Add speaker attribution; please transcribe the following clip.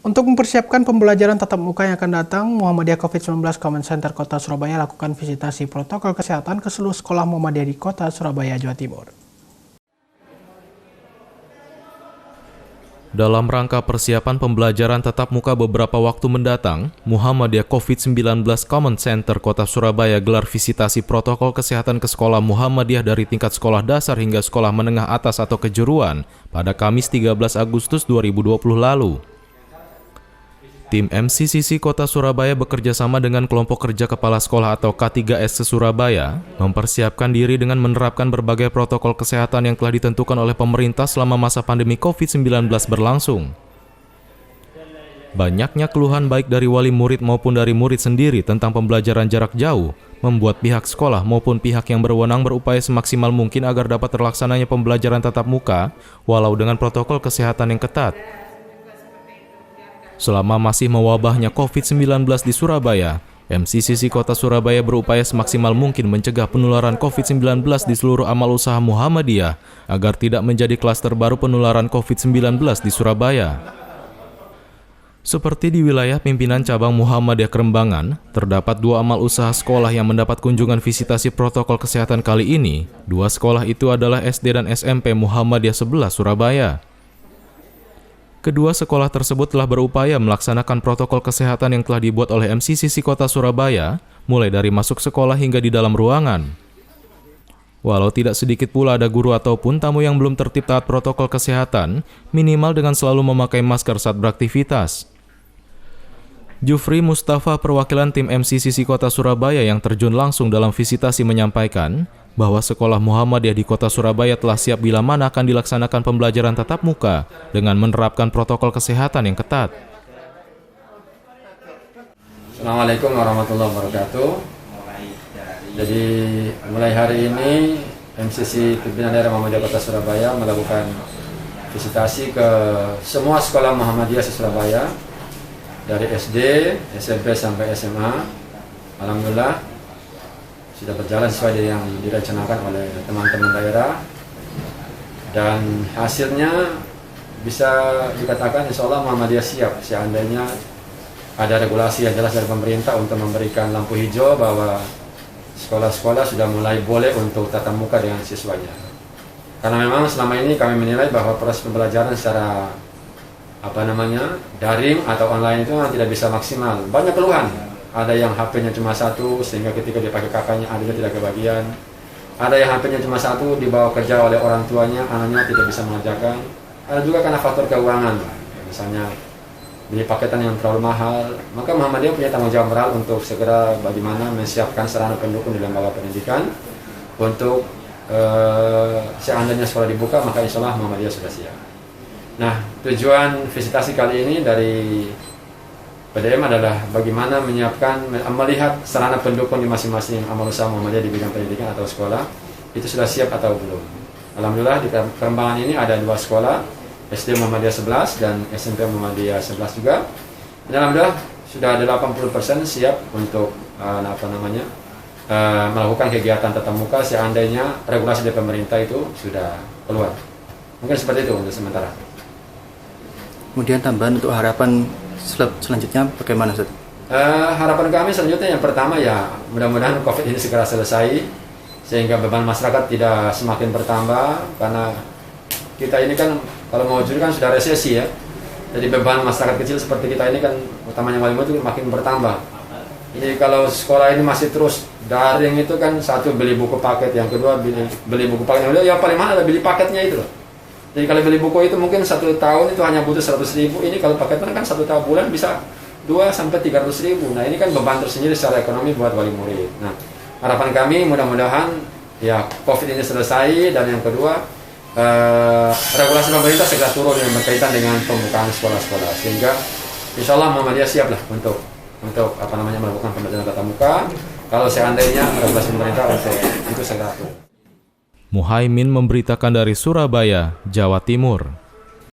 Speaker 1: Untuk mempersiapkan pembelajaran tatap muka yang akan datang, Muhammadiyah COVID-19 Command Center Kota Surabaya lakukan visitasi protokol kesehatan ke seluruh sekolah Muhammadiyah di Kota Surabaya, Jawa Timur.
Speaker 2: Dalam rangka persiapan pembelajaran tatap muka beberapa waktu mendatang, Muhammadiyah COVID-19 Command Center Kota Surabaya gelar visitasi protokol kesehatan ke sekolah Muhammadiyah dari tingkat sekolah dasar hingga sekolah menengah atas atau kejuruan pada Kamis 13 Agustus 2020 lalu. Tim MCCC Kota Surabaya bekerja sama dengan kelompok kerja kepala sekolah atau K3S se-Surabaya mempersiapkan diri dengan menerapkan berbagai protokol kesehatan yang telah ditentukan oleh pemerintah selama masa pandemi COVID-19 berlangsung. Banyaknya keluhan baik dari wali murid maupun dari murid sendiri tentang pembelajaran jarak jauh membuat pihak sekolah maupun pihak yang berwenang berupaya semaksimal mungkin agar dapat terlaksananya pembelajaran tatap muka walau dengan protokol kesehatan yang ketat. Selama masih mewabahnya COVID-19 di Surabaya, MCCC Kota Surabaya berupaya semaksimal mungkin mencegah penularan COVID-19 di seluruh amal usaha Muhammadiyah agar tidak menjadi klaster baru penularan COVID-19 di Surabaya. Seperti di wilayah pimpinan cabang Muhammadiyah Kerembangan, terdapat 2 amal usaha sekolah yang mendapat kunjungan visitasi protokol kesehatan kali ini. 2 sekolah itu adalah SD dan SMP Muhammadiyah 11 Surabaya. Kedua sekolah tersebut telah berupaya melaksanakan protokol kesehatan yang telah dibuat oleh MCCC Kota Surabaya, mulai dari masuk sekolah hingga di dalam ruangan. Walau tidak sedikit pula ada guru ataupun tamu yang belum tertib taat protokol kesehatan, minimal dengan selalu memakai masker saat beraktivitas. Jufri Mustafa, perwakilan tim MCCC Kota Surabaya yang terjun langsung dalam visitasi menyampaikan bahwa sekolah Muhammadiyah di Kota Surabaya telah siap bila mana akan dilaksanakan pembelajaran tatap muka dengan menerapkan protokol kesehatan yang ketat.
Speaker 3: Assalamualaikum warahmatullahi wabarakatuh. Jadi mulai hari ini MCC Pimpinan Daerah Muhammadiyah Kota Surabaya melakukan visitasi ke semua sekolah Muhammadiyah se-Surabaya dari SD, SMP sampai SMA. Alhamdulillah sudah berjalan sesuai dengan yang direncanakan oleh teman-teman daerah, dan hasilnya bisa dikatakan insya Allah Muhammadiyah siap seandainya ada regulasi yang jelas dari pemerintah untuk memberikan lampu hijau bahwa sekolah-sekolah sudah mulai boleh untuk tatap muka dengan siswanya. Karena memang selama ini kami menilai bahwa proses pembelajaran secara daring atau online itu tidak bisa maksimal. Banyak keluhan. Ada yang HP-nya cuma 1 sehingga ketika dipakai kakaknya adiknya tidak kebagian. Ada yang HP-nya cuma 1 dibawa kerja oleh orang tuanya, anaknya tidak bisa mengerjakan. Ada juga karena faktor keuangan, misalnya beli paketan yang terlalu mahal. Maka Muhammadiyah punya tanggung jawab moral untuk segera bagaimana menyiapkan sarana pendukung di lembaga pendidikan untuk seandainya sekolah dibuka maka insya Allah Muhammadiyah sudah siap. Nah, tujuan visitasi kali ini dari PDM adalah bagaimana melihat sarana pendukung di masing-masing amal usaha Muhammadiyah di bidang pendidikan atau sekolah itu sudah siap atau belum. Alhamdulillah di Kerembangan ini ada 2 sekolah, SD Muhammadiyah 11 dan SMP Muhammadiyah 11 juga. Dan alhamdulillah sudah 80% siap untuk melakukan kegiatan tatap muka seandainya regulasi dari pemerintah itu sudah keluar. Mungkin seperti itu untuk sementara.
Speaker 4: Kemudian tambahan untuk harapan selanjutnya bagaimana, Ustaz?
Speaker 3: Harapan kami selanjutnya yang pertama ya mudah-mudahan COVID ini segera selesai sehingga beban masyarakat tidak semakin bertambah, karena kita ini kan kalau mau jujur kan sudah resesi ya. Jadi beban masyarakat kecil seperti kita ini kan utamanya wali murid itu makin bertambah. Jadi kalau sekolah ini masih terus daring itu kan, satu beli buku paket, yang kedua beli buku paket, yang paling mahal adalah beli paketnya itu loh. Jadi kalau beli buku itu mungkin 1 tahun itu hanya butuh 100.000. Ini kalau paketan kan 1 tahun bulan bisa 2-300.000. Nah ini kan beban tersendiri secara ekonomi buat wali murid. Nah harapan kami mudah-mudahan ya COVID ini selesai, dan yang kedua regulasi pemerintah segera turun yang berkaitan dengan pembukaan sekolah-sekolah sehingga insya Allah Muhammadiyah siap lah untuk melakukan pembelajaran tatap muka kalau seandainya regulasi pemerintah untuk itu segera turun.
Speaker 2: Muhaimin memberitakan dari Surabaya, Jawa Timur.